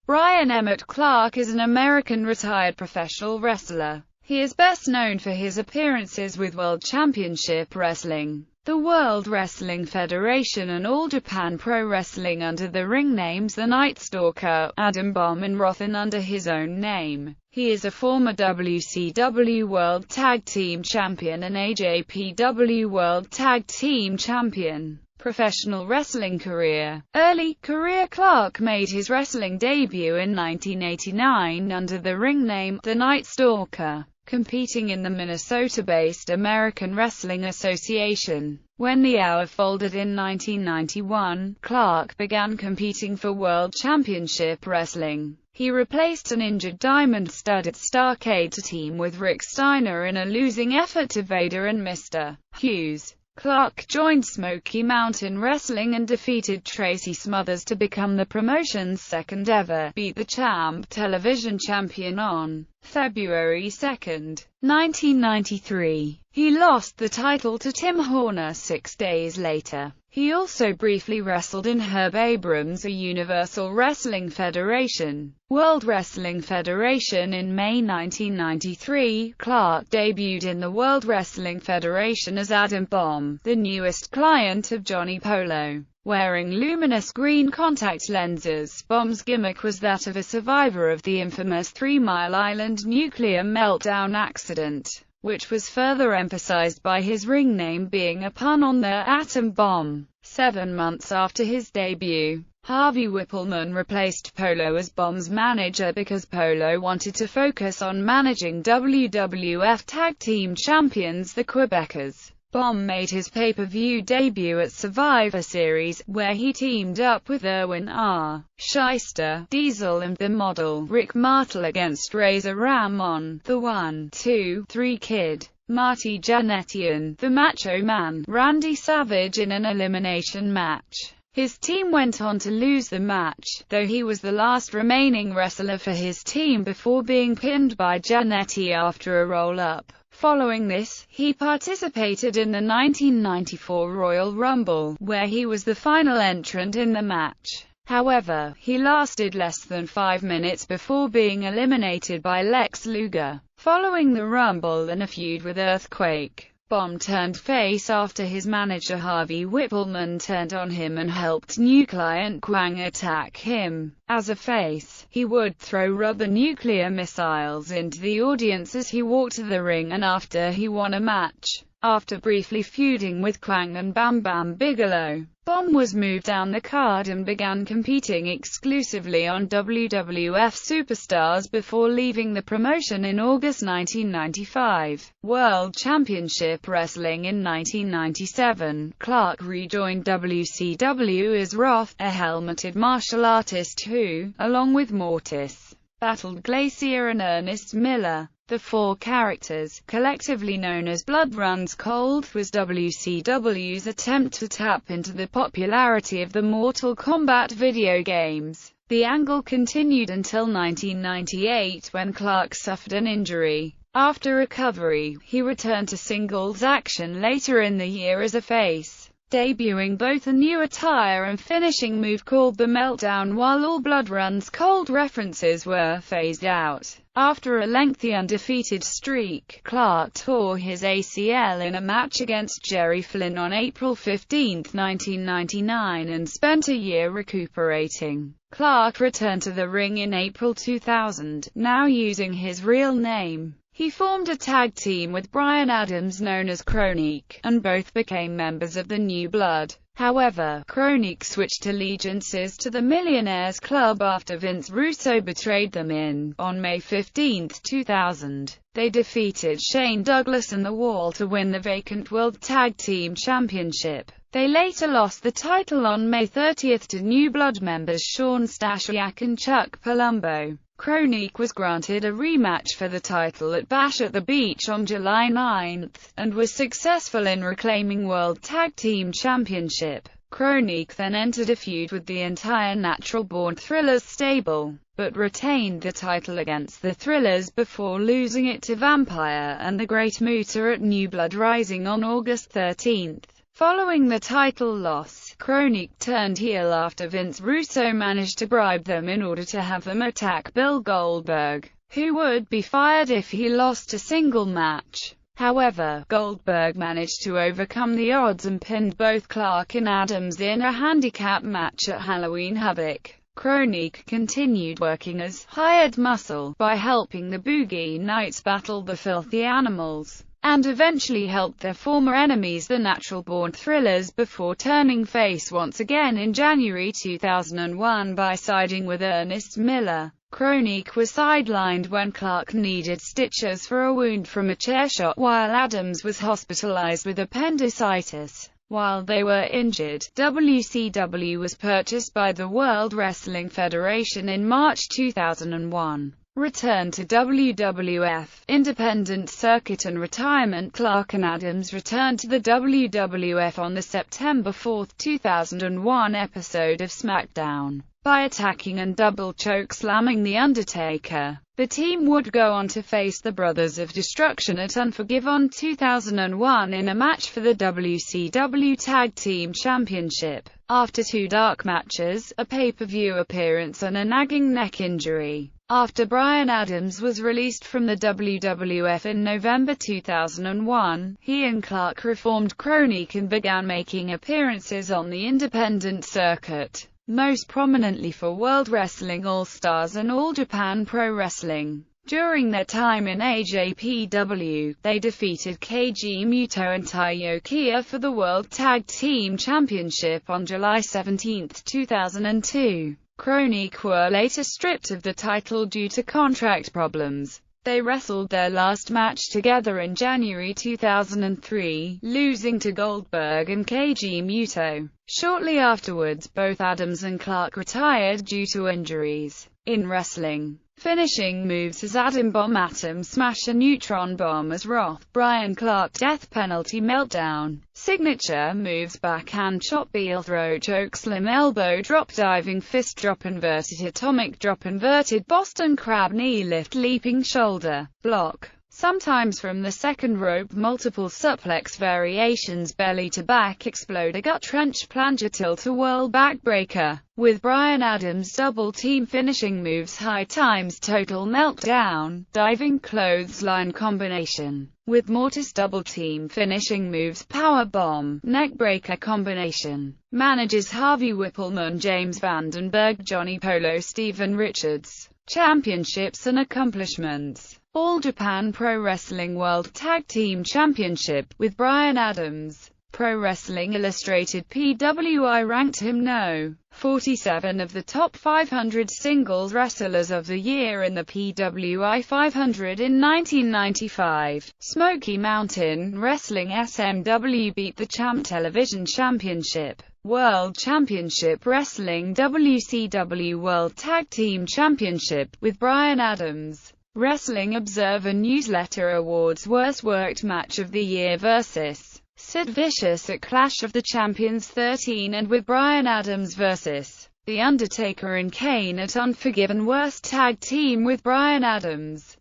Bryan Emmett Clark is an American retired professional wrestler. He is best known for his appearances with World Championship Wrestling, the World Wrestling Federation and All Japan Pro Wrestling under the ring names The Night Stalker, Adam Bomb and Rothan under his own name. He is a former WCW World Tag Team Champion and AJPW World Tag Team Champion. Professional wrestling career. Early career. Clark made his wrestling debut in 1989 under the ring name The Night Stalker, competing in the Minnesota-based American Wrestling Association. When the Hour folded in 1991, Clark began competing for World Championship Wrestling. He replaced an injured diamond-studded Starcade team with Rick Steiner in a losing effort to Vader and Mr. Hughes. Clark joined Smoky Mountain Wrestling and defeated Tracy Smothers to become the promotion's second ever Beat the Champ television champion on February 2, 1993. He lost the title to Tim Horner 6 days later. He also briefly wrestled in Herb Abrams' Universal Wrestling Federation, World Wrestling Federation in May 1993. Clark debuted in the World Wrestling Federation as Adam Bomb, the newest client of Johnny Polo. Wearing luminous green contact lenses, Bomb's gimmick was that of a survivor of the infamous 3 Mile Island nuclear meltdown accident, which was further emphasized by his ring name being a pun on the atom bomb. 7 months after his debut, Harvey Whippleman replaced Polo as Bomb's manager because Polo wanted to focus on managing WWF Tag Team Champions the Quebecers. Bomb made his pay-per-view debut at Survivor Series, where he teamed up with Erwin R. Shyster, Diesel and the model Rick Martel against Razor Ramon, the 1-2-3 Kid, Marty Jannetty and the Macho Man, Randy Savage in an elimination match. His team went on to lose the match, though he was the last remaining wrestler for his team before being pinned by Jannetty after a roll-up. Following this, he participated in the 1994 Royal Rumble, where he was the final entrant in the match. However, he lasted less than 5 minutes before being eliminated by Lex Luger. Following the Rumble and a feud with Earthquake, Bomb turned face after his manager Harvey Whippleman turned on him and helped new client Quang attack him. As a face, he would throw rubber nuclear missiles into the audience as he walked to the ring and after he won a match. After briefly feuding with Quang and Bam Bam Bigelow, Bomb was moved down the card and began competing exclusively on WWF Superstars before leaving the promotion in August 1995. World Championship Wrestling in 1997, Clark rejoined WCW as Roth, a helmeted martial artist who, along with Mortis, battled Glacier and Ernest Miller. The 4 characters, collectively known as Blood Runs Cold, was WCW's attempt to tap into the popularity of the Mortal Kombat video games. The angle continued until 1998 when Clark suffered an injury. After recovery, he returned to singles action later in the year as a face, debuting both a new attire and finishing move called the Meltdown while all Blood Runs Cold references were phased out. After a lengthy undefeated streak, Clark tore his ACL in a match against Jerry Flynn on April 15, 1999 and spent a year recuperating. Clark returned to the ring in April 2000, now using his real name. He formed a tag team with Brian Adams known as Chronique, and both became members of the New Blood. However, Chronique switched allegiances to the Millionaires Club after Vince Russo betrayed them on May 15, 2000. They defeated Shane Douglas and The Wall to win the vacant World Tag Team Championship. They later lost the title on May 30 to New Blood members Shawn Stasiak and Chuck Palumbo. Chronique was granted a rematch for the title at Bash at the Beach on July 9, and was successful in reclaiming World Tag Team Championship. Chronique then entered a feud with the entire Natural Born Thrillers stable, but retained the title against the Thrillers before losing it to Vampire and the Great Muta at New Blood Rising on August 13. Following the title loss, Chronic turned heel after Vince Russo managed to bribe them in order to have them attack Bill Goldberg, who would be fired if he lost a single match. However, Goldberg managed to overcome the odds and pinned both Clark and Adams in a handicap match at Halloween Havoc. Chronic continued working as hired muscle by helping the Boogie Knights battle the Filthy Animals, and eventually helped their former enemies the Natural Born Thrillers before turning face once again in January 2001 by siding with Ernest Miller. Chronic was sidelined when Clark needed stitches for a wound from a chair shot, while Adams was hospitalized with appendicitis. While they were injured, WCW was purchased by the World Wrestling Federation in March 2001. Return to WWF, independent circuit and retirement. Clark and Adams returned to the WWF on the September 4, 2001 episode of SmackDown by attacking and double choke-slamming The Undertaker. The team would go on to face the Brothers of Destruction at Unforgiven 2001 in a match for the WCW Tag Team Championship. After 2 dark matches, a pay-per-view appearance and a nagging neck injury, after Bryan Adams was released from the WWF in November 2001, he and Clark reformed Chronic and began making appearances on the independent circuit, most prominently for World Wrestling All-Stars and All Japan Pro Wrestling. During their time in AJPW, they defeated Keiji Muto and Taiyo Kia for the World Tag Team Championship on July 17, 2002. Chronic were later stripped of the title due to contract problems. They wrestled their last match together in January 2003, losing to Goldberg and Keiji Muto. Shortly afterwards, both Adams and Clark retired due to injuries. In wrestling, finishing moves as Atom Bomb, Atom Smash, and Neutron Bomb as Wrath, Bryan Clark, Death Penalty Meltdown. Signature moves: backhand chop, heel throw, choke slam, elbow drop, diving fist drop, inverted atomic drop, inverted Boston Crab, knee lift, leaping shoulder block, sometimes from the second rope, multiple suplex variations, belly to back exploder, gut trench plunger, tilt-a-whirl backbreaker. With Bryan Adams, double team finishing moves: high times total meltdown, diving clothesline combination. With Mortis, double team finishing moves: power bomb, neckbreaker combination. Managers: Harvey Whippleman, James Vandenberg, Johnny Polo, Steven Richards. Championships and accomplishments: All Japan Pro Wrestling World Tag Team Championship, with Bryan Adams. Pro Wrestling Illustrated PWI ranked him No. 47 of the top 500 singles wrestlers of the year in the PWI 500 in 1995. Smoky Mountain Wrestling SMW beat the Champ Television Championship. World Championship Wrestling WCW World Tag Team Championship, with Bryan Adams. Wrestling Observer Newsletter Awards Worst Worked Match of the Year vs. Sid Vicious at Clash of the Champions 13, and with Bryan Adams vs. The Undertaker and Kane at Unforgiven. Worst Tag Team, with Bryan Adams.